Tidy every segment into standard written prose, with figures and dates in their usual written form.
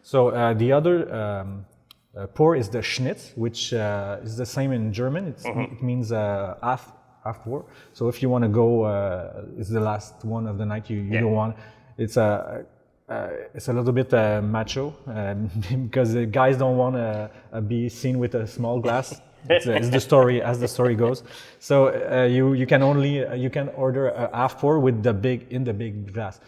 So the other pour is the Schnitz, which is the same in German. It means half pour. So if you want to go, it's the last one of the night. You don't want. It's a little bit macho because the guys don't want to be seen with a small glass. It's the story as the story goes. So you can order a half pour with the big glass.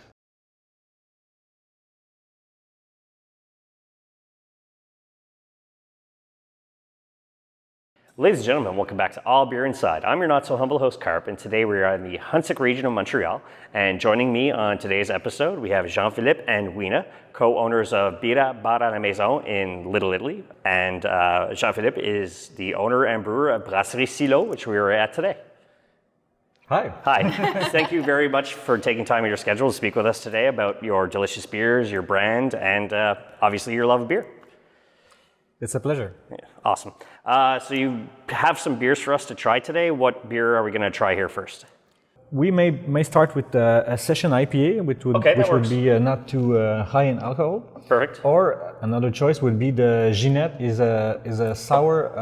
Ladies and gentlemen, welcome back to All Beer Inside. I'm your not-so-humble host, KARP, and today we are in the Ahuntsic region of Montreal. And joining me on today's episode, we have Jean-Philippe and Weena, co-owners of Birra, Maison in Little Italy. And Jean-Philippe is the owner and brewer of Brasserie Silo, which we were at today. Hi. Hi. Thank you very much for taking time in your schedule to speak with us today about your delicious beers, your brand, and obviously your love of beer. It's a pleasure. Yeah, awesome. So you have some beers for us to try today. What beer are we going to try here first? We may start with a session IPA, which would be not too high in alcohol. Perfect. Or another choice would be the Ginette, is a sour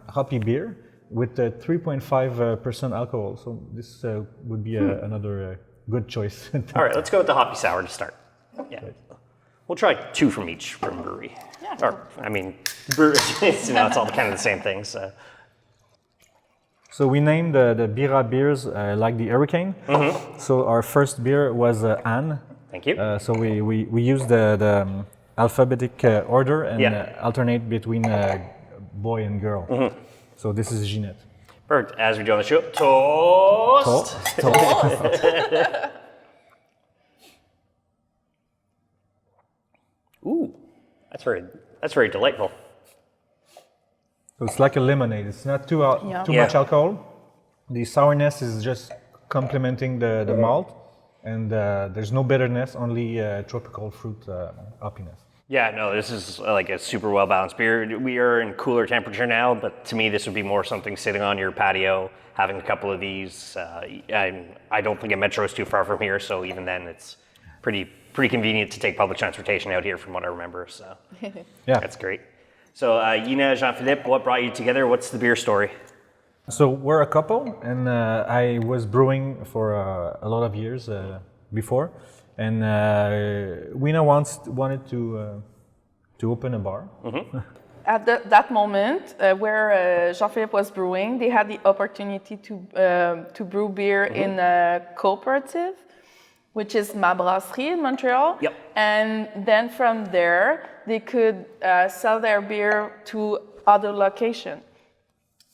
hoppy beer with 3.5% alcohol. So this would be another good choice. All right, let's go with the hoppy sour to start. Yeah. We'll try 2 from each from brewery. Yeah. Or, I mean, it's all kind of the same thing. So we named the Birra beers like the hurricane. Mm-hmm. So our first beer was Anne. Thank you. So we used the alphabetic order and alternate between boy and girl. Mm-hmm. So this is Ginette. Perfect. As we do on the show, toast. Toast. Ooh, that's very delightful. So it's like a lemonade. It's not too much alcohol. The sourness is just complementing the malt, and there's no bitterness, only tropical fruit hoppiness. Yeah, no, this is like a super well balanced beer. We are in cooler temperature now, but to me this would be more something sitting on your patio, having a couple of these. I don't think a metro is too far from here, so even then it's pretty convenient to take public transportation out here from what I remember, so yeah, that's great. So Weena, Jean-Philippe, what brought you together? What's the beer story? So we're a couple, and I was brewing for a lot of years before, and Weena wanted to open a bar. Mm-hmm. At that moment, where Jean-Philippe was brewing, they had the opportunity to brew beer in a cooperative, which is Ma Brasserie in Montreal. Yep. And then from there, they could sell their beer to other locations.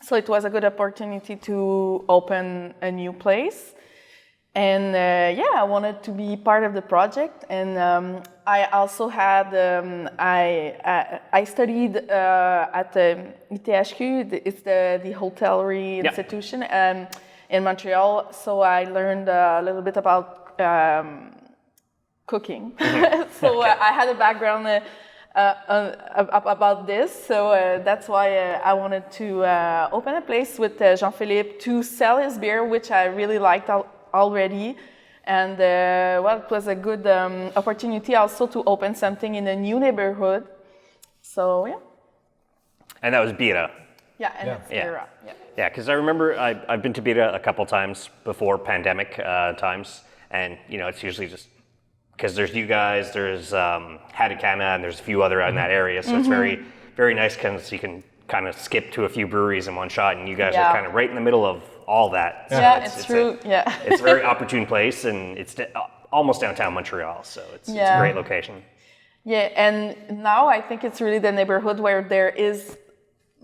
So it was a good opportunity to open a new place. And I wanted to be part of the project. And I also had, I studied at the ITHQ, it's the hotellerie institution in Montreal. So I learned a little bit about cooking. So I had a background about this, so that's why I wanted to open a place with Jean-Philippe to sell his beer, which I really liked already. And it was a good opportunity also to open something in a new neighborhood. So yeah. And that was Birra. Yeah, and it's Birra. Yeah, because I remember I've been to Birra a couple times before pandemic times. And, it's usually just because there's you guys, there's Hadikana, and there's a few other in that area. So it's very, very nice because you can kind of skip to a few breweries in one shot. And you guys are kind of right in the middle of all that. So it's true. It's a very opportune place, and it's almost downtown Montreal. So it's a great location. Yeah, and now I think it's really the neighborhood where there is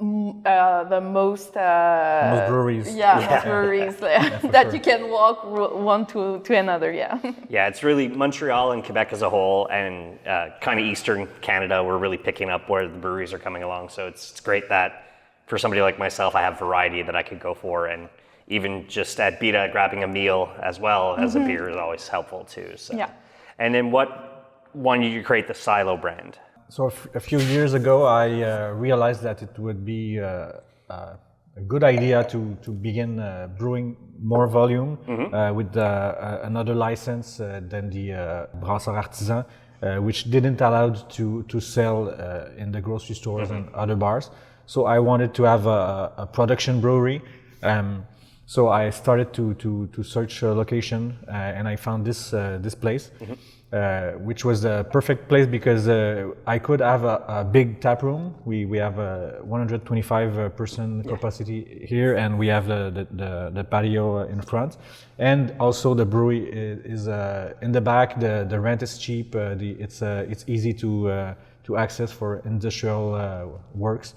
the most breweries. Most breweries that you can walk one to another. Yeah, it's really Montreal and Quebec as a whole, and kind of Eastern Canada. We're really picking up where the breweries are coming along. So it's great that for somebody like myself, I have variety that I could go for, and even just at Birra, grabbing a meal as well as a beer is always helpful too. So and then what wanted you to create the Silo brand? So a few years ago, I realized that it would be a good idea to begin brewing more volume with another license than the Brasseur Artisan, which didn't allow to sell in the grocery stores and other bars. So I wanted to have a production brewery. So I started to search a location, and I found this place, which was the perfect place because I could have a big tap room. We have a 125 person capacity here, and we have the patio in front, and also the brewery is in the back. The rent is cheap. It's easy to access for industrial works.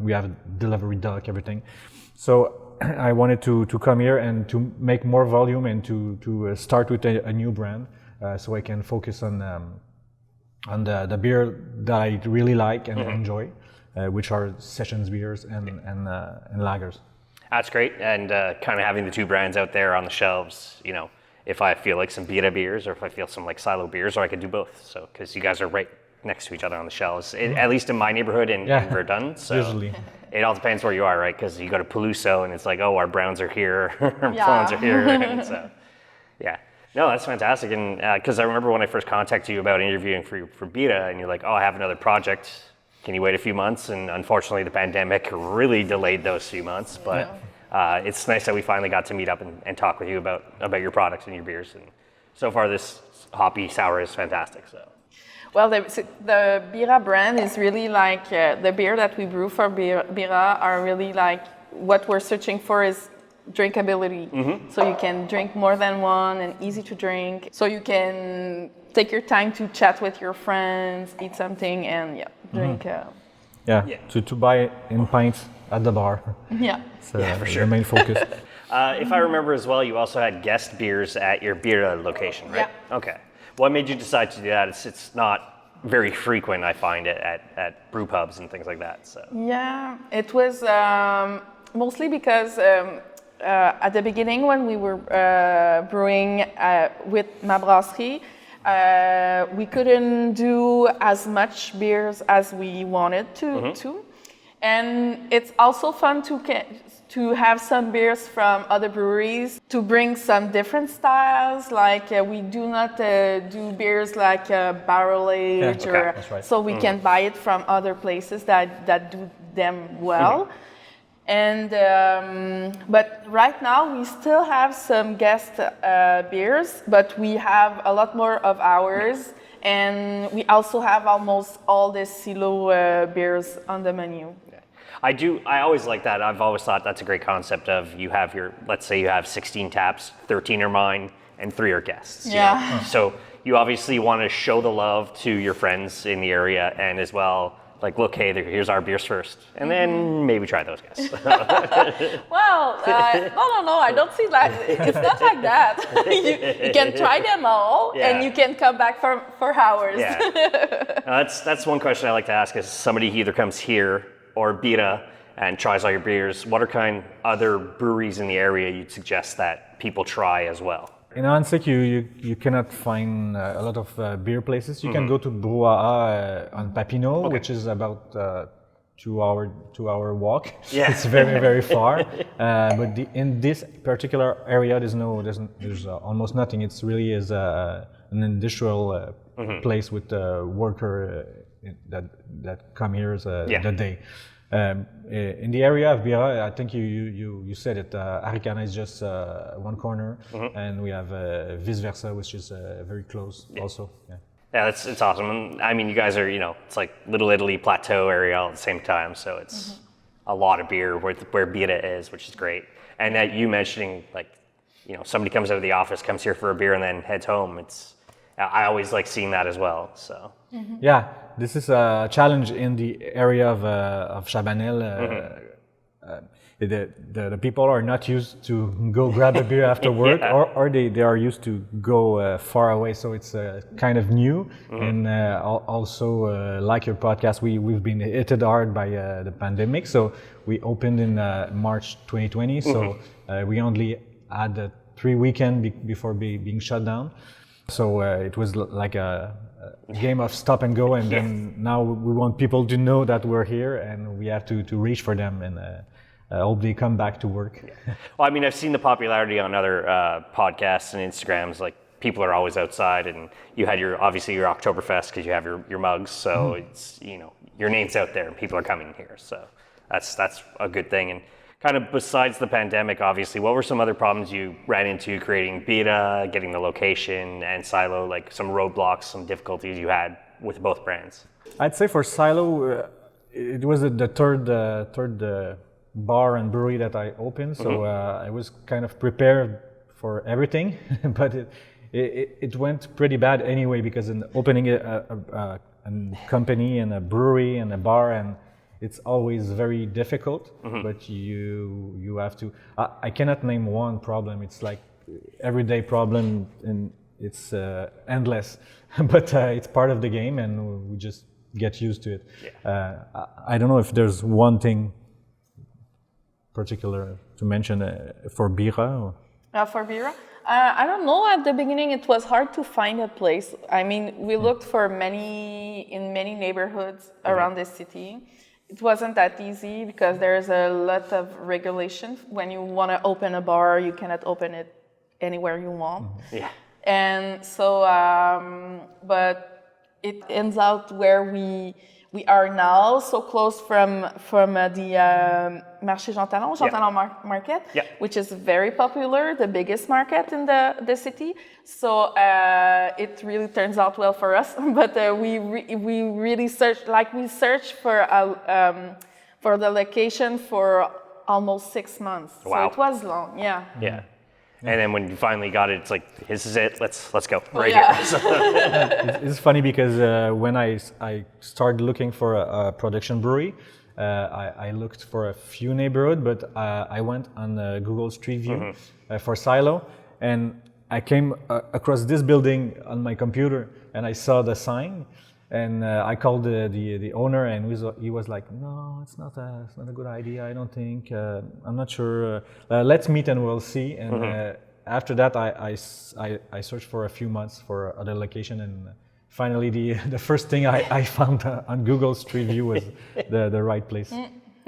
We have a delivery dock, everything. So I wanted to come here and to make more volume and to start with a new brand, so I can focus on the beer that I really like and enjoy, which are sessions beers and lagers. That's great, and kind of having the two brands out there on the shelves, if I feel like some Birra beers or if I feel some like Silo beers, or I could do both. So because you guys are right next to each other on the shelves, at least in my neighborhood in Verdun. So usually. It all depends where you are, right? Because you go to Peluso and it's like, oh, our browns are here, our blondes are here. And so, no, that's fantastic. And because I remember when I first contacted you about interviewing for Birra, and you're like, oh, I have another project. Can you wait a few months? And unfortunately, the pandemic really delayed those few months. But it's nice that we finally got to meet up and talk with you about your products and your beers. And so far, this hoppy sour is fantastic. So. Well, the Birra brand is really like the beer that we brew for Birra are really like what we're searching for is drinkability. So you can drink more than one and easy to drink. So you can take your time to chat with your friends, eat something, and drink. To buy in pints at the bar. So for sure. The main focus. If I remember as well, you also had guest beers at your Birra location, right? Yeah. Okay. What made you decide to do that? It's not very frequent, I find it, at brew pubs and things like that. So. Yeah, it was mostly because at the beginning when we were brewing with Ma Brasserie, we couldn't do as much beers as we wanted to. And it's also fun to have some beers from other breweries, to bring some different styles. Like we do not do beers like barrel aged, so we can buy it from other places that do them well. And but right now we still have some guest beers, but we have a lot more of ours, and we also have almost all the Silo beers on the menu. I always like that. I've always thought that's a great concept of let's say you have 16 taps, 13 are mine, and 3 are guests. Yeah. So you obviously want to show the love to your friends in the area, and as well, like, look, hey, here's our beers first, and then maybe try those guys. Well, no, I don't see that. It's not like that. You can try them all, and you can come back for hours. That's one question I like to ask is somebody who either comes here or Birra and tries all your beers, what are other breweries in the area you'd suggest that people try as well? In Ahuntsic, you cannot find a lot of beer places. You can go to Brewer on Papineau, which is about 2 hour walk. Yeah. It's very, very far. But in this particular area, there's almost nothing. It's really an industrial place with worker that come here the day. In the area of Birra, I think you said it. Arikana is just one corner, and we have vice versa, which is very close also. Yeah, it's awesome. And I mean, you guys are it's like Little Italy plateau area all at the same time, so it's a lot of beer where Birra is, which is great. And that you mentioning somebody comes out of the office, comes here for a beer, and then heads home. I always like seeing that as well. So. Yeah, this is a challenge in the area of Chabanel. The people are not used to go grab a beer after work, or they are used to go far away. So it's kind of new. And also, like your podcast, we've been hit hard by the pandemic. So we opened in March 2020. So we only had 3 weekends before being shut down. So it was like a game of stop and go, and then now we want people to know that we're here, and we have to reach for them and hope they come back to work. Well, I mean, I've seen the popularity on other podcasts and Instagrams, like people are always outside, and you had obviously your Oktoberfest because you have your mugs, so it's, your name's out there and people are coming here, so that's a good thing. And kind of besides the pandemic, obviously, what were some other problems you ran into creating Birra, getting the location, and Silo, like some roadblocks, some difficulties you had with both brands? I'd say for Silo, it was the third bar and brewery that I opened, so I was kind of prepared for everything, but it went pretty bad anyway, because in opening a company and a brewery and a bar, and it's always very difficult, but you have to, I cannot name one problem, it's like everyday problem, and it's endless, but it's part of the game, and we just get used to it. Yeah. I don't know if there's one thing particular to mention for Birra. For Birra? I don't know, at the beginning it was hard to find a place. I mean, we looked for in many neighborhoods around the city. It wasn't that easy because there's a lot of regulation. When you want to open a bar, you cannot open it anywhere you want. Yeah. And so, but it ends out where we are now, so close from the Marché Jean Talon market, which is very popular, the biggest market in the city. So it really turns out well for us. But we really searched for the location for almost 6 months. Wow. So it was long, yeah. Yeah. And then when you finally got it, it's like, this is it. Let's go here. It's funny because when I started looking for a production brewery, I looked for a few neighborhoods, but I went on Google Street View for Silo, and I came across this building on my computer, and I saw the sign, and I called the owner, and he was like, "No, it's not a good idea. I don't think. I'm not sure. Let's meet and we'll see." And after that, I searched for a few months for other location, and finally the first thing I found on Google Street View was the right place.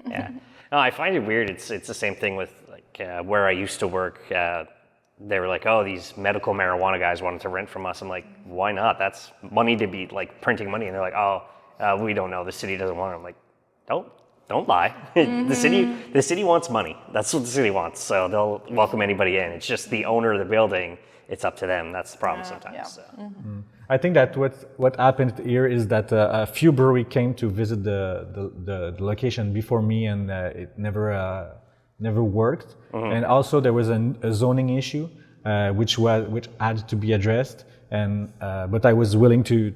Yeah. No, I find it weird. It's the same thing with like where I used to work. They were like, oh, these medical marijuana guys wanted to rent from us. I'm like, why not? That's money to be like printing money. And they're like, oh, we don't know. The city doesn't want it. I'm like, don't lie. The city wants money. That's what the city wants. So they'll welcome anybody in. It's just the owner of the building. It's up to them. That's the problem sometimes. Yeah. So. I think that what happened here is that a few breweries came to visit the location before me, and it never worked. And also there was a zoning issue which had to be addressed, and but I was willing to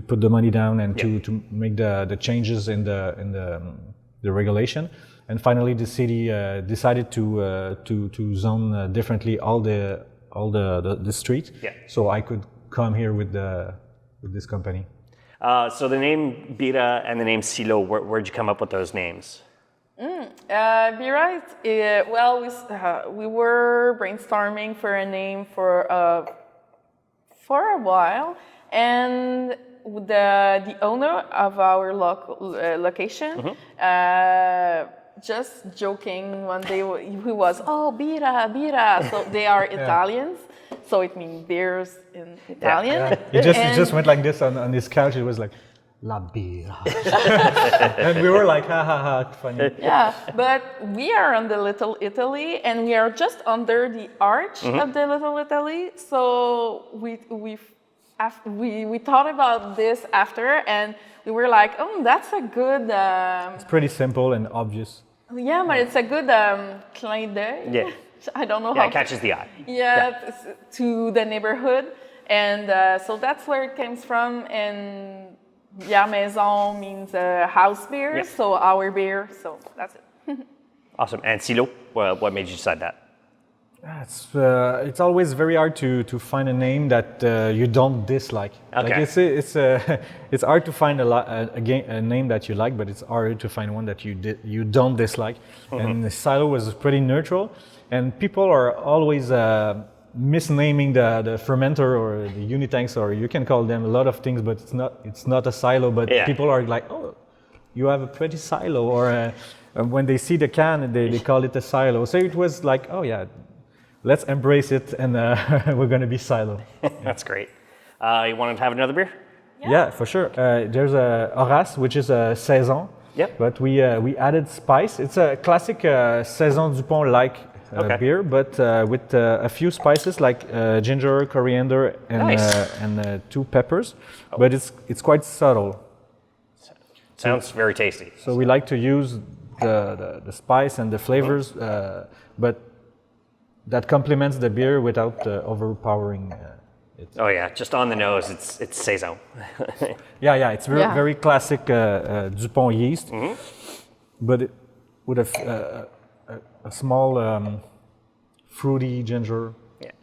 put the money down and to make the changes in the regulation. And finally the city decided to zone differently all the street, so I could come here with this company. So the name Birra and the name Silo, where'd you come up with those names? Birra, well, we were brainstorming for a name for a while, and the owner of our location, just joking one day, he was, oh, Birra. So they are Italians, so it means beers in Italian. He just went like this on his couch. It was like, La Birra. And we were like, ha ha ha, funny. Yeah, but we are on the Little Italy, and we are just under the arch of the Little Italy. So we thought about this after, and we were like, oh, that's a good... it's pretty simple and obvious. Yeah, but it's a good clin d'œil. Yeah. I don't know how... how... it catches the eye. Yeah, to the neighborhood. And so that's where it comes from, and... Bières Maison means house beer, so our beer, so that's it. Awesome. And Silo, what made you decide that? It's always very hard to find a name that you don't dislike. Okay. Like it's hard to find a name that you like, but it's harder to find one that you don't dislike. And Silo was pretty neutral, and people are always misnaming the fermenter or the unitanks, or you can call them a lot of things, but it's not a silo. But people are like, oh, you have a pretty silo, or when they see the can, they call it a silo. So it was like, oh yeah, let's embrace it, and we're going to be Silo. That's great. You want to have another beer? Yeah, for sure. There's a Horace, which is a saison. Yep. But we added spice. It's a classic Saison Dupont-like beer, but with a few spices like ginger, coriander, and 2 peppers. Oh. But it's quite subtle. Sounds very tasty. So we like to use the spice and the flavors, but that complements the beer without overpowering it. Oh yeah, just on the nose, it's saison. Yeah, it's very classic Dupont yeast, but with a small fruity ginger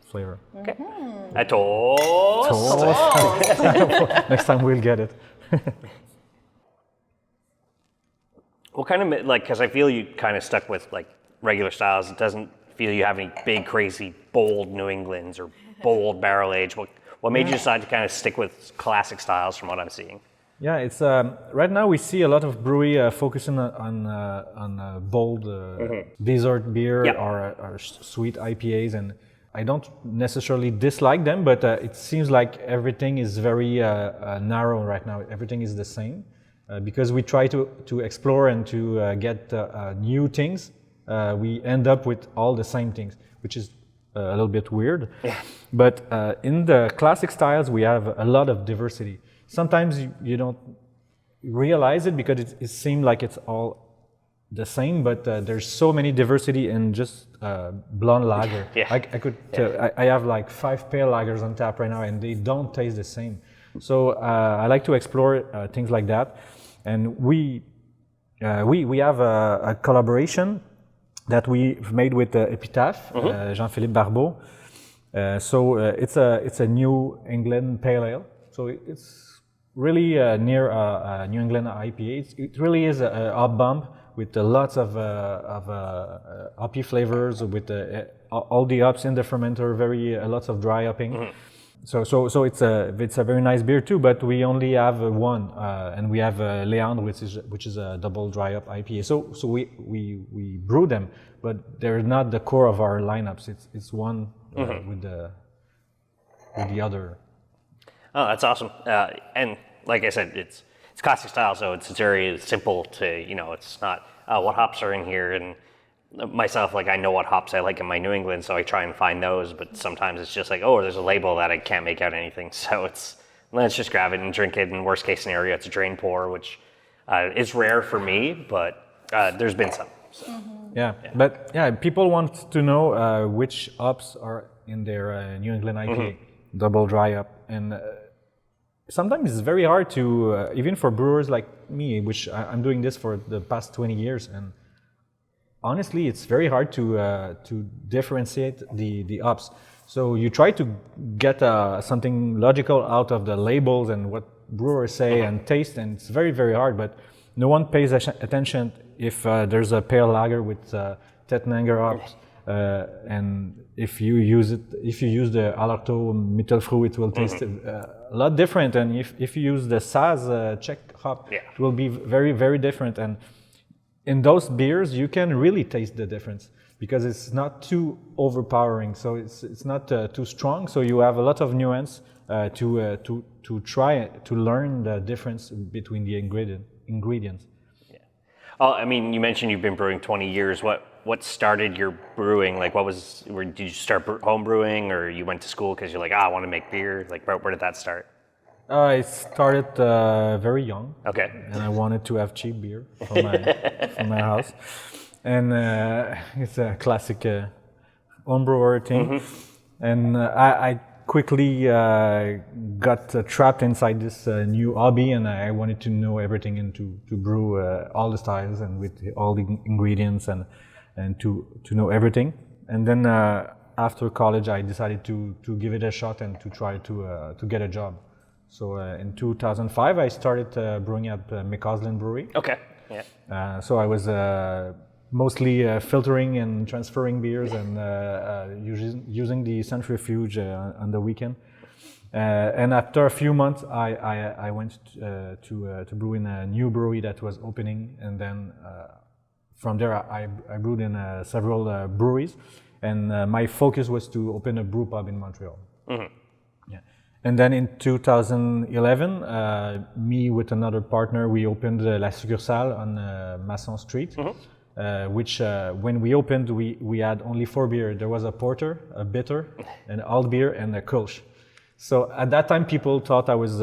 flavor. Okay. A toast. Next time we'll get it. What kind of, like, because I feel you kind of stuck with like regular styles. It doesn't feel you have any big, crazy, bold New Englands or bold barrel age. What made you decide to kind of stick with classic styles from what I'm seeing? Yeah, it's right now we see a lot of brewery focusing on bold dessert beer or sweet IPAs, and I don't necessarily dislike them, but it seems like everything is very narrow right now. Everything is the same. Because we try to explore and to get new things, we end up with all the same things, which is a little bit weird. Yeah. But in the classic styles, we have a lot of diversity. Sometimes you don't realize it because it seems like it's all the same, but there's so many diversity in just blonde lager. I have like 5 pale lagers on tap right now, and they don't taste the same. So I like to explore things like that. And we have a collaboration that we've made with Epitaph, Jean-Philippe Lalonde. It's a New England pale ale. So it's really near New England IPA. It really is a hop bomb with lots of hoppy flavors, with all the hops in the fermenter, lots of dry hopping. So it's a very nice beer too, but we only have one, and we have Legendre, which is a double dry hop IPA. So we brew them, but they're not the core of our lineups. It's one with the other. Oh, that's awesome. And like I said, it's classic style, so it's very simple to, it's not what hops are in here. And myself, like, I know what hops I like in my New England, so I try and find those, but sometimes it's just like, there's a label that I can't make out anything, so let's just grab it and drink it. In worst case scenario, it's a drain pour, which is rare for me, but there's been some. So. But people want to know which hops are in their New England IPA, double dry hop, and sometimes it's very hard to, even for brewers like me, which I'm doing this for the past 20 years, and honestly, it's very hard to differentiate the hops. So you try to get something logical out of the labels and what brewers say and taste, and it's very, very hard. But no one pays attention if there's a pale lager with Tettnanger hops, and if you use the Alerto Mittelfru, it will taste a lot different. And if you use the Saz Czech hop, it will be very, very different. And in those beers, you can really taste the difference because it's not too overpowering, so it's not too strong. So you have a lot of nuance to try to learn the difference between the ingredients. Yeah. Oh, I mean, you mentioned you've been brewing 20 years. What started your brewing? Like, did you start home brewing, or you went to school because you're like, I want to make beer? Like, where did that start? I started very young. Okay. And I wanted to have cheap beer from my house. And it's a classic homebrewer thing. And I quickly got trapped inside this new hobby, and I wanted to know everything and to brew all the styles and with all the ingredients and to know everything. And then after college, I decided to give it a shot and to try to get a job. So in 2005, I started brewing at McCausland Brewery. Okay. Yeah. So I was mostly filtering and transferring beers and using the centrifuge on the weekend. And after a few months, I went to brew in a new brewery that was opening, and then from there I brewed in several breweries. and my focus was to open a brew pub in Montreal. Yeah. And then in 2011, me with another partner, we opened La Succursale on Masson Street, which when we opened, we had only 4 beers. There was a porter, a bitter, an alt beer, and a Kolsch. So at that time, people thought I was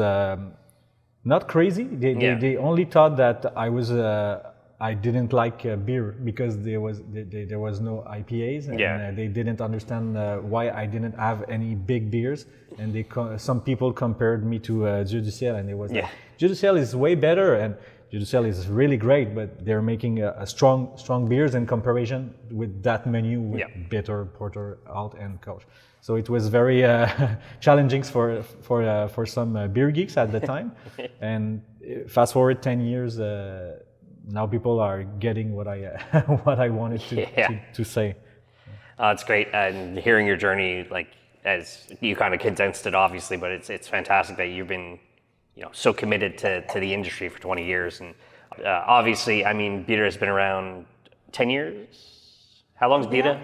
not crazy. They only thought that I didn't like beer because there was no IPAs, and they didn't understand why I didn't have any big beers. And some people compared me to Dieu du Ciel, and it was like, Dieu du Ciel is way better, and Dieu du Ciel is really great, but they're making a strong beers in comparison with that menu with bitter, porter, alt, and Kolsch. So it was very challenging for some beer geeks at the time. And fast forward 10 years, now people are getting what I wanted to say. It's great, and hearing your journey, like as you kind of condensed it, obviously, but it's fantastic that you've been, so committed to the industry for 20 years, and obviously, I mean, Birra has been around 10 years. How long is Birra?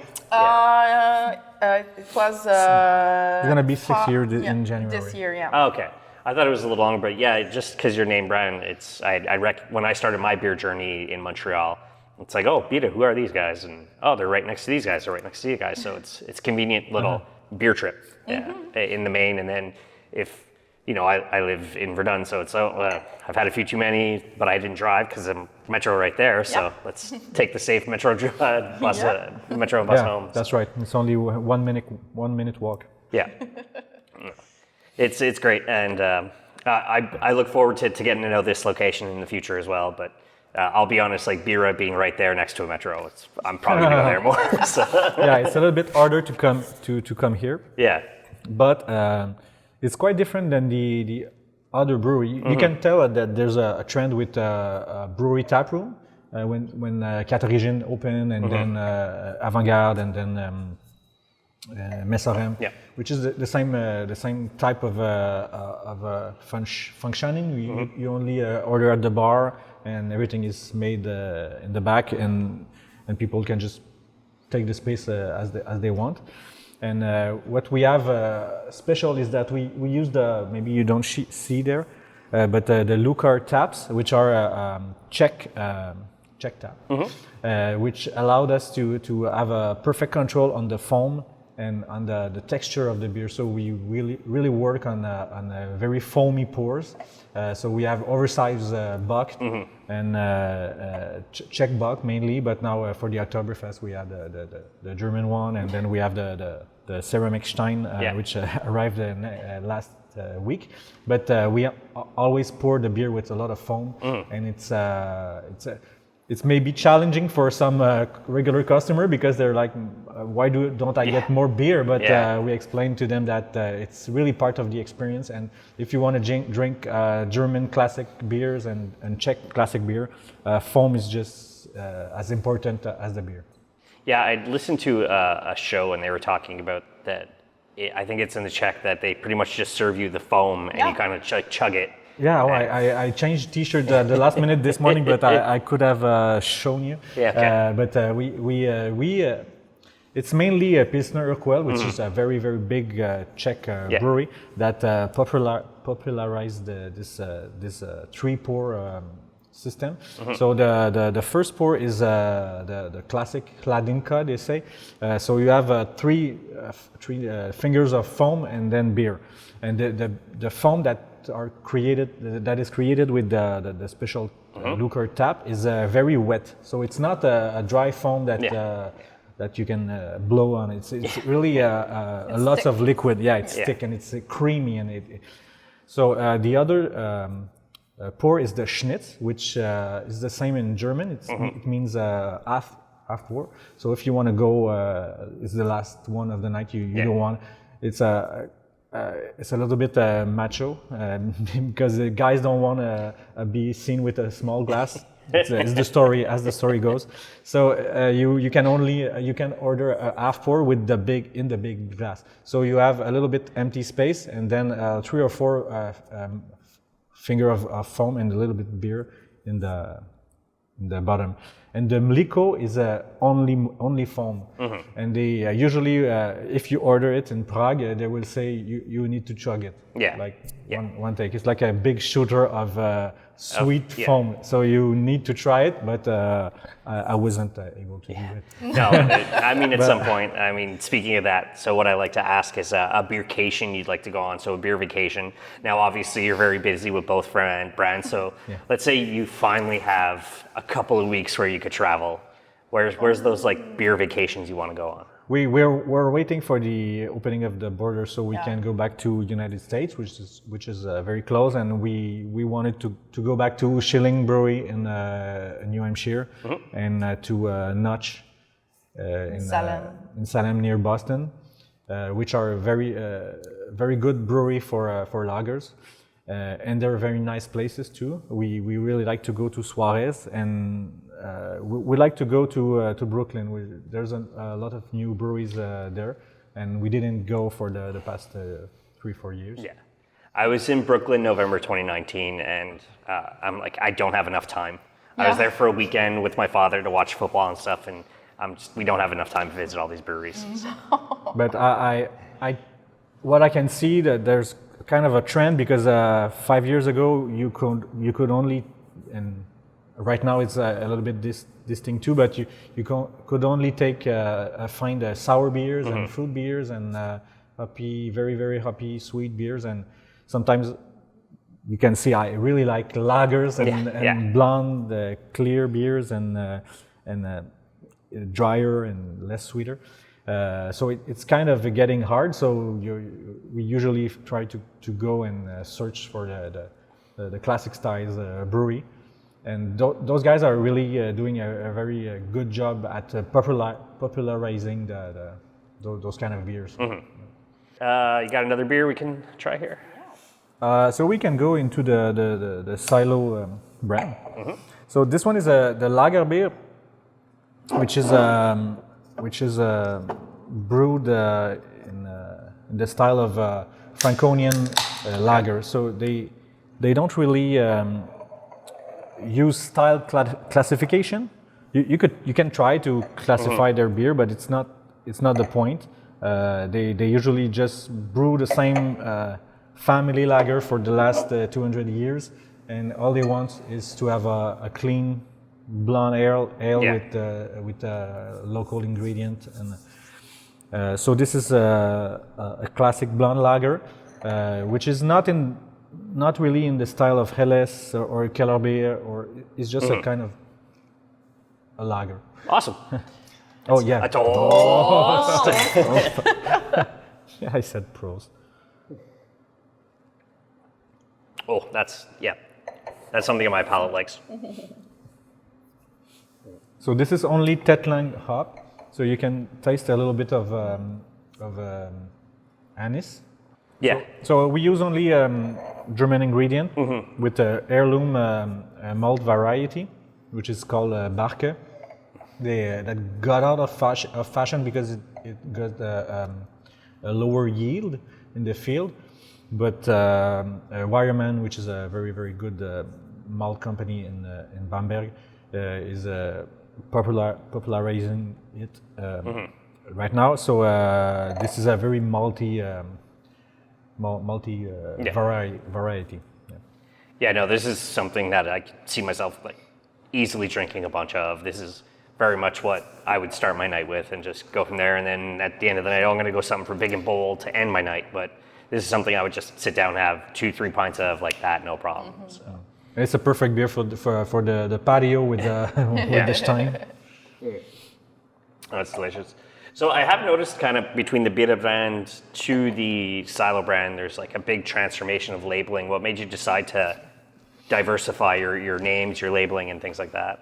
It was. It's gonna be 6 years in January. This year, Oh, okay. I thought it was a little longer, but yeah, just because your name brand, when I started my beer journey in Montreal, it's like, oh, Birra, who are these guys? And oh, they're right next to these guys. They're right next to you guys. So it's convenient little beer trip in the main. And then if I live in Verdun, so it's I've had a few too many, but I didn't drive because I'm Metro right there. So let's take the safe Metro bus, Metro and bus home. That's right. It's only 1 minute walk. Yeah. It's great, and I look forward to getting to know this location in the future as well. But I'll be honest, like Birra being right there next to a Metro, I'm probably gonna go there more. So. Yeah, it's a little bit harder to come here. Yeah, but it's quite different than the other brewery. You can tell that there's a trend with brewery taproom when Quatre Origines opened, and then Avant-Garde, and then. Messorem, which is the same type of functioning. You only order at the bar, and everything is made in the back, and people can just take the space as they want. And what we have special is that we use maybe you don't see there, but the Lukar taps, which are Czech tap, which allowed us to have a perfect control on the foam and on the texture of the beer. So we really work on very foamy pours. So we have oversized Bock and Czech Bock mainly, but now for the Oktoberfest we have the German one, and then we have the ceramic Stein, which arrived last week. But we always pour the beer with a lot of foam, and it's maybe challenging for some regular customer because they're like, why don't I get more beer? But we explain to them that it's really part of the experience. And if you want to drink German classic beers and Czech classic beer, foam is just as important as the beer. Yeah, I listened to a show and they were talking about that. I think it's in the Czech that they pretty much just serve you the foam and you kind of chug it. Yeah, I changed T-shirt the last minute this morning, but I could have shown you. Yeah, okay. But we it's mainly a Pilsner Urquell, which is a very big Czech brewery that popularized this 3-pour system. So the first pour is the classic Hladinka, they say. So you have three fingers of foam and then beer, and the foam that is created with the special Lukar tap is very wet. So it's not a dry foam that you can blow on. It's really a lot of liquid. Yeah, it's thick and it's creamy, and so the other pour is the Schnitz, which is the same in German. It means half pour. So if you want to go, it's the last one of the night. You don't want. It's a little bit macho because the guys don't want to be seen with a small glass. It's the story as the story goes. So you can order a half pour with the big glass. So you have a little bit empty space, and then 3 or 4 finger of foam and a little bit beer in in the bottom. And the mliko is only foam. And they usually, if you order it in Prague, they will say you need to chug it. Yeah. Like one take. It's like a big shooter of sweet foam. So you need to try it, but I wasn't able to do it. No, I mean, at some point, I mean, speaking of that, so what I like to ask is a beercation you'd like to go on, so a beer vacation. Now, obviously, you're very busy with both brands, so let's say you finally have a couple of weeks where you could travel. Where's those like beer vacations you want to go on? We're waiting for the opening of the border so we can go back to United States, which is very close, and we wanted to go back to Schilling Brewery in New Hampshire and to Notch in Salem near Boston, which are very good brewery for lagers, and they're very nice places too. We really like to go to Suarez, and we like to go to Brooklyn. There's a lot of new breweries there, and we didn't go for the past 3-4 years. Yeah, I was in Brooklyn November 2019, and I'm like, I don't have enough time. I was there for a weekend with my father to watch football and stuff, and we don't have enough time to visit all these breweries. But what I can see that there's kind of a trend, because 5 years ago you could only, and right now it's a little bit this thing too, but you could only find sour beers and fruit beers and hoppy, very very hoppy sweet beers, and sometimes you can see I really like lagers and blonde clear beers and drier and less sweeter. So it's kind of getting hard. So we usually try to go and search for the classic styles brewery, and those guys are really doing a very good job at popularizing those kind of beers. You got another beer we can try here? So we can go into the Silo brand. So this one is the Lagerbier, which is brewed in the style of Franconian lager. So they don't really use style classification. You can try to classify their beer, but it's not the point. They usually just brew the same family lager for the last 200 years, and all they want is to have a clean blonde ale with a local ingredient. And so this is a classic blonde lager, which is not really in the style of Helles or Lagerbier, or it's just a kind of a lager. Awesome. Oh yeah. A toast. Yeah, I said pros. Oh, that's something my palate likes. So this is only Tetlang hop, so you can taste a little bit of anise. Yeah. So we use only German ingredient with the heirloom malt variety, which is called Barke. That got out of fashion because it got a lower yield in the field. But Wireman, which is a very very good malt company in Bamberg, is popularizing it right now. So this is a very multi variety. Yeah, no, this is something that I could see myself like easily drinking a bunch of. This is very much what I would start my night with and just go from there. And then at the end of the night, I'm going to go something for big and bold to end my night. But this is something I would just sit down and have 2-3 pints of like that, no problem. So. It's a perfect beer for the patio with the Stein. Oh, that's delicious. So I have noticed kind of between the Birra brand to the Silo brand, there's like a big transformation of labeling. What made you decide to diversify your names, your labeling, and things like that?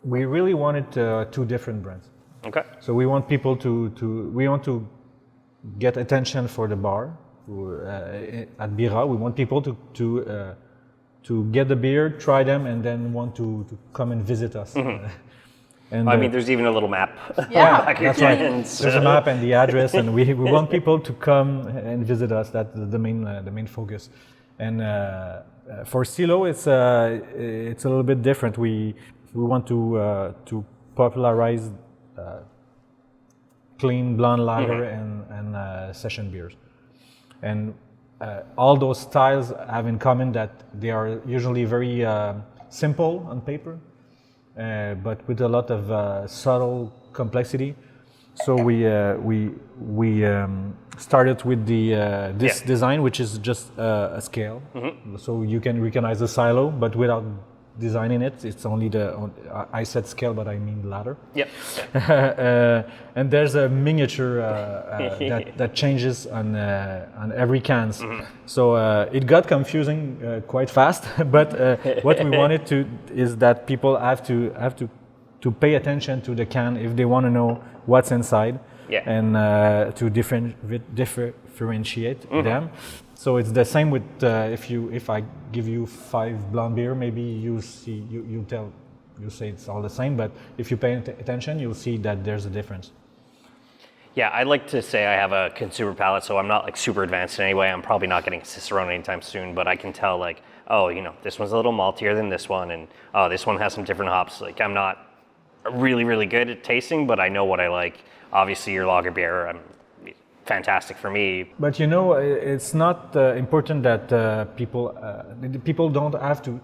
We really wanted 2 different brands. Okay. So we want people we want to get attention for the bar at Birra. We want people to get the beer, try them, and then want to come and visit us. And I mean, there's even a little map. Yeah, that's right. There's a map and the address, and we want people to come and visit us. That's the main focus. And for Silo, it's a little bit different. We want to popularize clean blonde lager and session beers, and all those styles have in common that they are usually very simple on paper, but with a lot of subtle complexity. So we started with this design, which is just a scale. So you can recognize the silo, but without designing it, it's only I said scale, but I mean ladder. Yep. And there's a miniature that changes on every cans. So it got confusing quite fast. But what we wanted is that people have to pay attention to the can if they want to know what's inside, and to differentiate them. So it's the same with if I give you 5 blonde beer, maybe you say it's all the same, but if you pay attention, you'll see that there's a difference. Yeah, I like to say I have a consumer palate, so I'm not like super advanced in any way. I'm probably not getting Cicerone anytime soon, but I can tell like, oh, this one's a little maltier than this one, and oh, this one has some different hops. Like I'm not really, really good at tasting, but I know what I like. Obviously, your Lagerbier, fantastic for me. But it's not important that people don't have to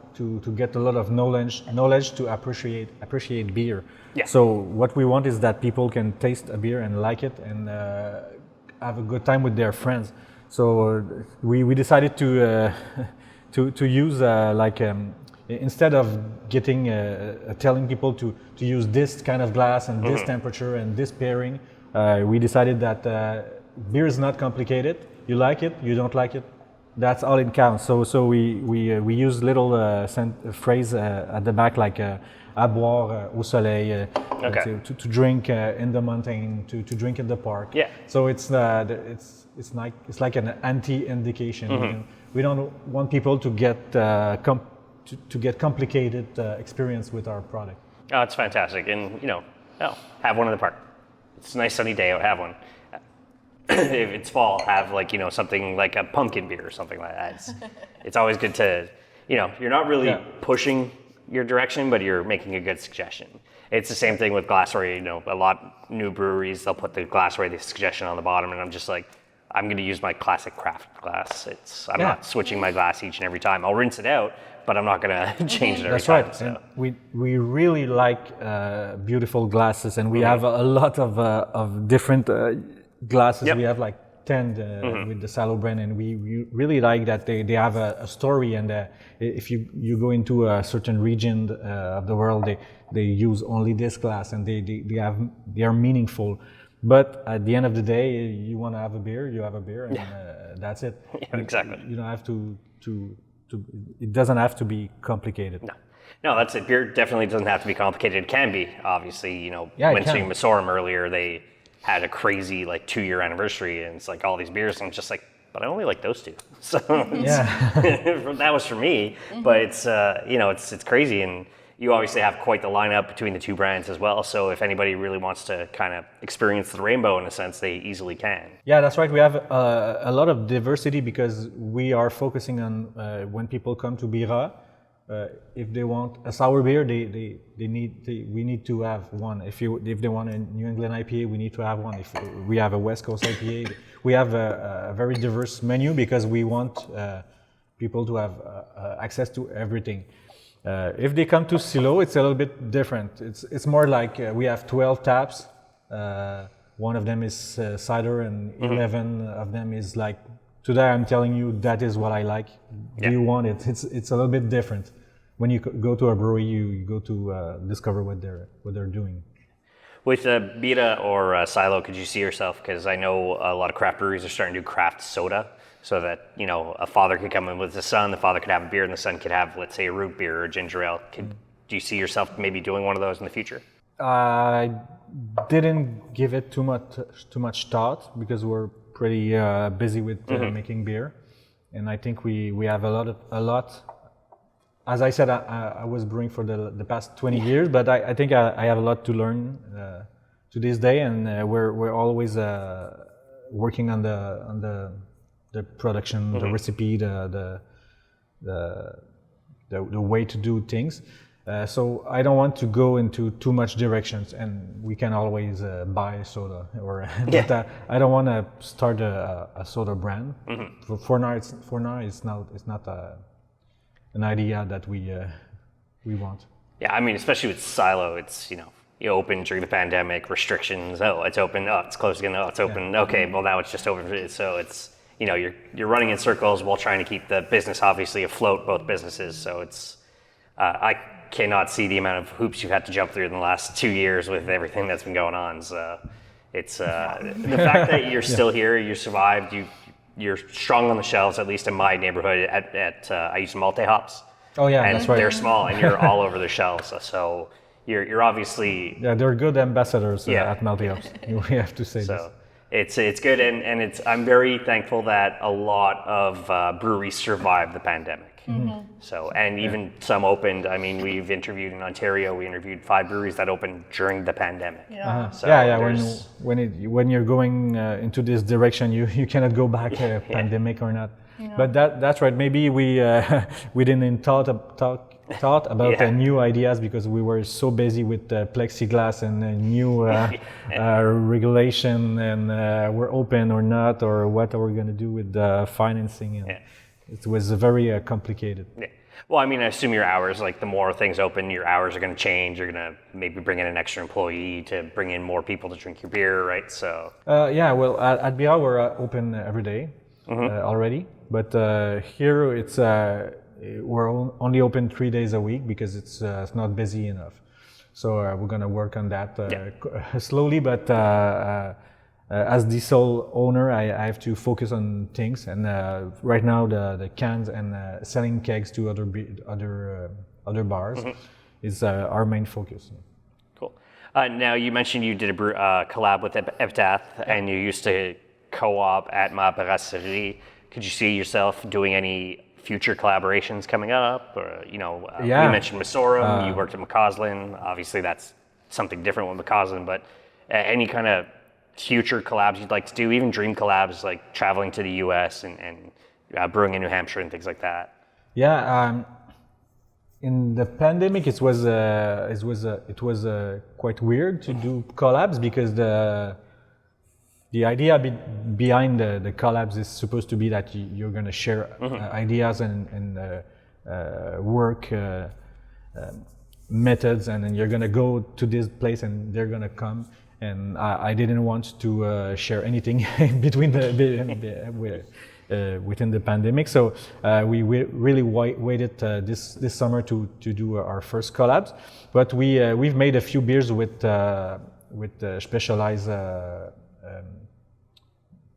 get a lot of knowledge to appreciate beer. Yeah. So what we want is that people can taste a beer and like it and have a good time with their friends. So we decided to use instead of telling people to use this kind of glass and this temperature and this pairing, we decided that beer is not complicated. You like it, you don't like it, that's all it counts. So we use little phrase at the back like à boire au soleil, to drink in the mountain, to drink in the park. Yeah. So it's like an anti-indication. We don't want people to get complicated experience with our product. Oh, it's fantastic, and have one in the park. It's a nice sunny day out, have one. If it's fall, have something like a pumpkin beer or something like that. It's always good to, you're not really pushing your direction, but you're making a good suggestion. It's the same thing with glassware. A lot new breweries, they'll put the glassware, the suggestion on the bottom, and I'm just like, I'm going to use my classic craft glass. I'm not switching my glass each and every time. I'll rinse it out, but I'm not going to change it every time. That's right. So. And we really like beautiful glasses, and we have a lot of different glasses. We have like 10 with the Silo brand, and we really like that they have a story. And if you go into a certain region of the world, they use only this glass, and they are meaningful. But at the end of the day, you want to have a beer, you have a beer, and that's it. Yeah, exactly. You don't have to. It doesn't have to be complicated. No, that's it. Beer definitely doesn't have to be complicated. It can be, obviously. Mentioning Masorum earlier, they had a crazy 2-year anniversary, and it's like all these beers, and I'm just like, but I only like those 2. So that was for me. But it's it's crazy, and you obviously have quite the lineup between the 2 brands as well. So if anybody really wants to kind of experience the rainbow in a sense, they easily can. Yeah, that's right. We have a lot of diversity because we are focusing on when people come to Birra, if they want a sour beer, we need to have one. If they want a New England IPA, we need to have one. If we have a West Coast IPA, we have a very diverse menu because we want people to have access to everything. If they come to Silo, it's a little bit different. It's more like we have 12 taps. One of them is cider, and 11 of them is like, today I'm telling you that is what I like. Do you want it? It's a little bit different. When you go to a brewery, you go to discover what they're doing. With Birra or Silo, could you see yourself? Because I know a lot of craft breweries are starting to do craft soda, so that a father could come in with his son, the father could have a beer, and the son could have, let's say, a root beer or a ginger ale. Do you see yourself maybe doing one of those in the future? I didn't give it too much thought because we're pretty busy with making beer, and I think we have a lot. As I said, I was brewing for the past 20 years, but I think I have a lot to learn to this day, and we're always working on the production, the recipe, the the way to do things. So I don't want to go into too much directions, and we can always buy soda. But I don't want to start a soda brand. For now, it's not an idea that we want. Yeah, I mean, especially with Silo, it's you open during the pandemic, restrictions. Oh, it's open. Oh, it's closed again. Oh, it's open. Okay, well now it's just open. So it's you're running in circles while trying to keep the business obviously afloat, both businesses. So it's I cannot see the amount of hoops you've had to jump through in the last 2 years with everything that's been going on. So it's the fact that you're still here, you survived, you're strong on the shelves, at least in my neighborhood. At I use multi-hops. Oh yeah, and that's right. They're small, and you're all over the shelves. So you're obviously they're good ambassadors at multi-hops. We have to say this. It's good, and I'm very thankful that a lot of breweries survived the pandemic. So, and even some opened. I mean, we've interviewed in Ontario. We interviewed 5 breweries that opened during the pandemic. So when you're going into this direction, you cannot go back, pandemic or not. But that's right. Maybe we didn't thought about new ideas because we were so busy with plexiglass and new regulation and we're open or not, or what are we going to do with the financing. And it was very complicated. Yeah. Well, I mean, I assume your hours, like the more things open, your hours are going to change. You're going to maybe bring in an extra employee to bring in more people to drink your beer, right? So. Well, at Bières we're open every day already, but here it's we're only open 3 days a week because it's not busy enough. So we're going to work on that slowly, but as the sole owner, I have to focus on things. And right now, the cans and selling kegs to other bars is our main focus. Cool. Now you mentioned you did a collab with Untappd, and you used to co-op at Ma Brasserie. Could you see yourself doing any future collaborations coming up? Or we mentioned Masorum. You worked at McCausland. Obviously, that's something different with McCausland. But any kind of future collabs you'd like to do, even dream collabs like traveling to the US and brewing in New Hampshire and things like that? In the pandemic, it was quite weird to do collabs because the idea behind the collabs is supposed to be that you're going to share ideas and work methods, and then you're going to go to this place and they're going to come. And I didn't want to share anything between within the pandemic, so we really waited this summer to do our first collabs. But we've made a few beers with specialized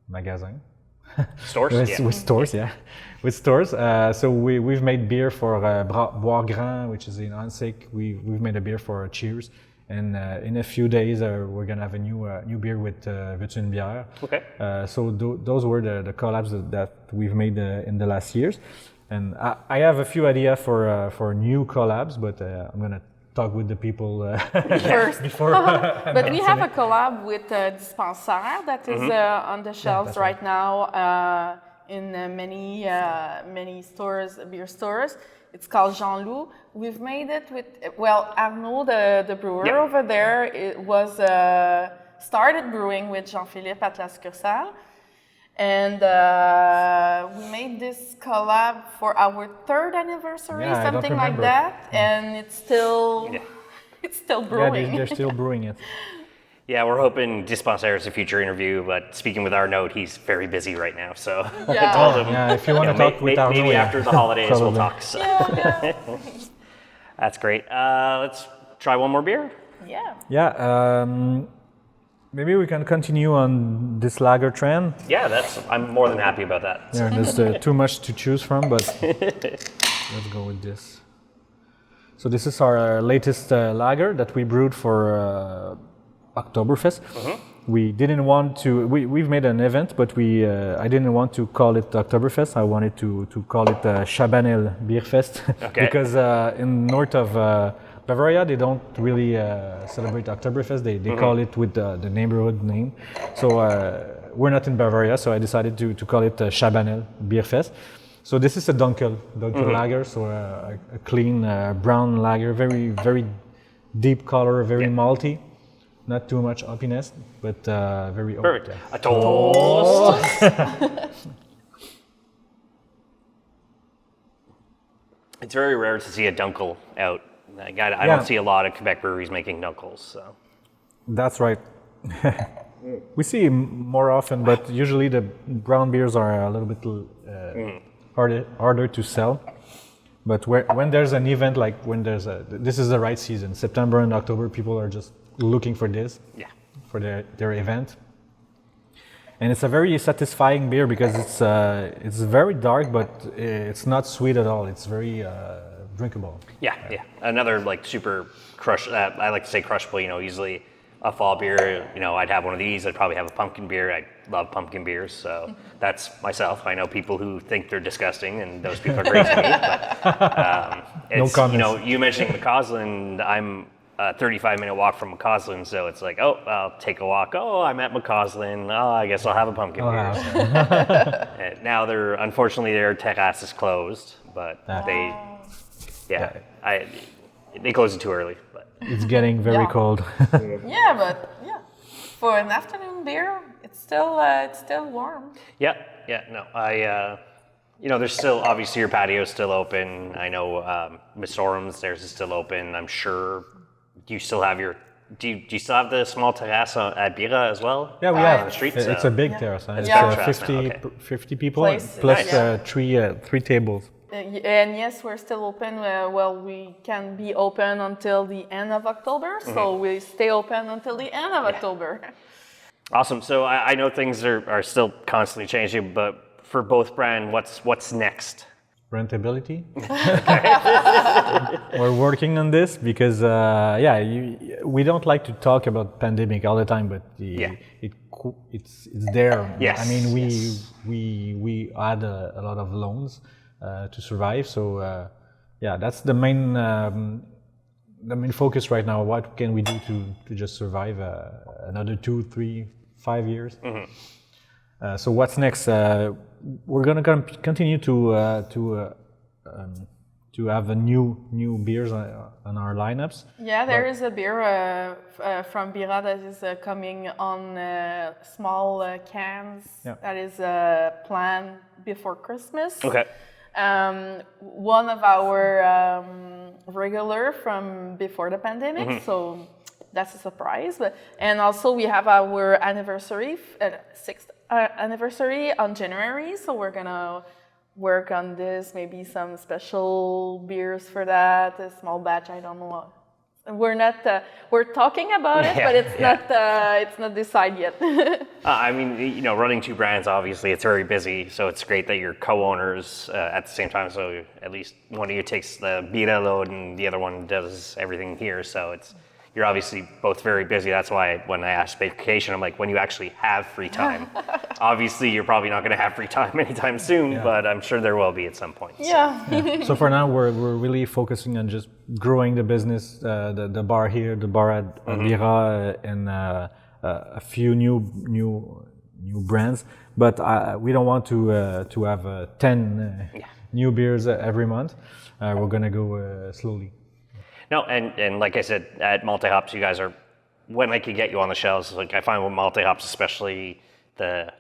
magazine stores, with stores. So we've made beer for Boire Grand, which is in Ahuntsic. We've made a beer for Cheers. And in a few days, we're gonna have a new beer with Veux-tu une bière? Okay. So those were the collabs that we've made in the last years, and I have a few ideas for new collabs, but I'm gonna talk with the people first before. But we have a collab with Dispensaire that is on the shelves right now in many stores, beer stores. It's called Jean-Loup. We've made it with, Arnaud, the brewer over there, was started brewing with Jean-Philippe at La Succursale. And we made this collab for our 3rd anniversary, something like that. And it's still brewing. Yeah, they're still brewing it. Yeah, we're hoping Dispensaire is a future interview, but speaking with Arnaud, he's very busy right now. So I told him, if you want to talk with Arnaud, maybe after the holidays probably. we'll talk. So. That's great. Let's try one more beer. Maybe we can continue on this lager trend. Yeah, I'm more than happy about that. Yeah, there's too much to choose from, but let's go with this. So this is our latest lager that we brewed for Oktoberfest. We didn't want to. We've made an event, but I didn't want to call it Oktoberfest. I wanted to call it Chabanel Bierfest because in north of Bavaria they don't really celebrate Oktoberfest. They call it with the neighborhood name. So we're not in Bavaria, so I decided to call it Chabanel Bierfest. So this is a Dunkel lager, so a clean brown lager, very very deep color, very malty, not too much hoppiness, but very Perfect. open. A toast. It's very rare to see a Dunkel out. I don't see a lot of Quebec breweries making Dunkels. So. That's right. We see more often, but usually the brown beers are a little bit harder to sell. But when there's an event, like this is the right season, September and October, people are just looking for this, for their event. And it's a very satisfying beer because it's very dark, but it's not sweet at all. It's very drinkable. Yeah. Another like super crush. I like to say crushable. Easily a fall beer. I'd have one of these. I'd probably have a pumpkin beer. I love pumpkin beers, so that's myself. I know people who think they're disgusting, and those people are great to me. But No comments. You mentioning McCausland. I'm a 35-minute walk from McCausland, so it's like, I'll take a walk. I'm at McCausland. I guess I'll have a pumpkin beer. And now unfortunately their terrace is closed, but they closed it too early. But It's getting very cold. For an afternoon beer, it's still warm. No, there's still, obviously your patio's still open. I know Miss Orum's, theirs is still open. I'm sure. Do you still have the small terrace at Birra as well? Yeah, we have. On the street, It's a big terrace. It's Yeah. 50 people Place, plus three tables. And yes, we're still open. We can be open until the end of October, so we stay open until the end of October. Awesome. So I know things are still constantly changing, but for both brand, what's next? Rentability. We're working on this because we don't like to talk about pandemic all the time, but it's there. Yes. I mean, we had a lot of loans to survive. So that's the main focus right now. What can we do to just survive another 2, 3, 5 years? So what's next? We're gonna continue to have a new beers on our lineups. Yeah, there is a beer from Birra that is coming on small cans. Yeah. That is planned before Christmas. Okay. One of our regular from before the pandemic, so that's a surprise. And also we have our anniversary, 6th anniversary on January, so we're gonna work on this, maybe some special beers for that, a small batch, I don't know. We're not, we're talking about it, but it's not decided yet. I mean, running two brands, obviously, it's very busy. So it's great that you're co-owners at the same time. So at least one of you takes the Birra load and the other one does everything here. So you're obviously both very busy. That's why when I asked vacation, I'm like, when you actually have free time. Obviously, you're probably not going to have free time anytime soon, but I'm sure there will be at some point. Yeah. So for now, we're really focusing on just growing the business, the bar here, the bar at Birra, and a few new brands. But we don't want to have 10 new beers every month. We're gonna go slowly. No, and like I said, at Multi-Hops, you guys are, when I could get you on the shelves, like I find with Multi-Hops, especially the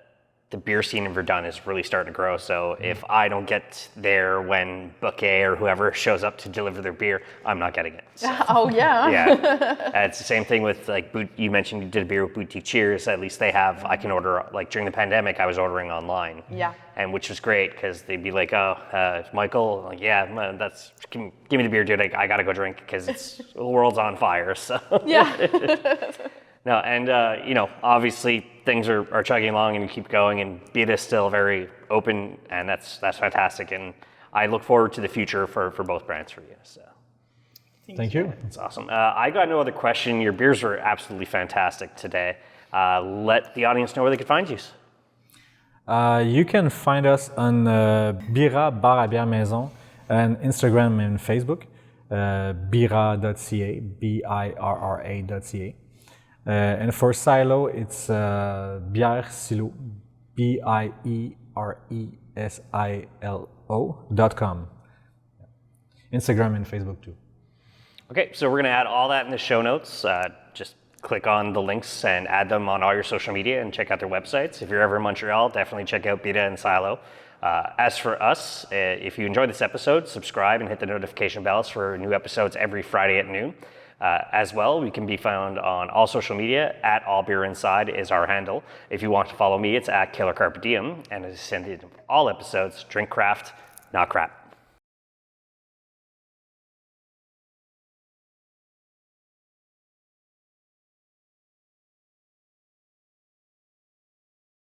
beer scene in Verdun is really starting to grow. So if I don't get there when Bouquet or whoever shows up to deliver their beer, I'm not getting it. So, Oh, yeah. yeah. It's the same thing with, like, you mentioned you did a beer with Boutique Cheers. At least they have, I can order, like during the pandemic, I was ordering online. Yeah. And which was great because they'd be like, Michael, like, give me the beer, dude. I got to go drink because the world's on fire. So Yeah. No, and obviously things are chugging along and you keep going, and Birra is still very open, and that's fantastic. And I look forward to the future for both brands for you. So Thank you. it's awesome. I got no other question. Your beers were absolutely fantastic today. Let the audience know where they can find you. You can find us on Birra Bar à Bières Maison on Instagram and Facebook, birra.ca, birra.ca. And for Silo, it's Bières Silo, Bieresilo. Instagram and Facebook too. Okay, so we're going to add all that in the show notes. Just click on the links and add them on all your social media and check out their websites. If you're ever in Montreal, definitely check out Birra and Silo. As for us, if you enjoyed this episode, subscribe and hit the notification bells for new episodes every Friday at noon. As well, we can be found on all social media. At All Beer Inside is our handle. If you want to follow me, it's at Killer Carpe Diem. And as I said in all episodes, drink craft, not crap.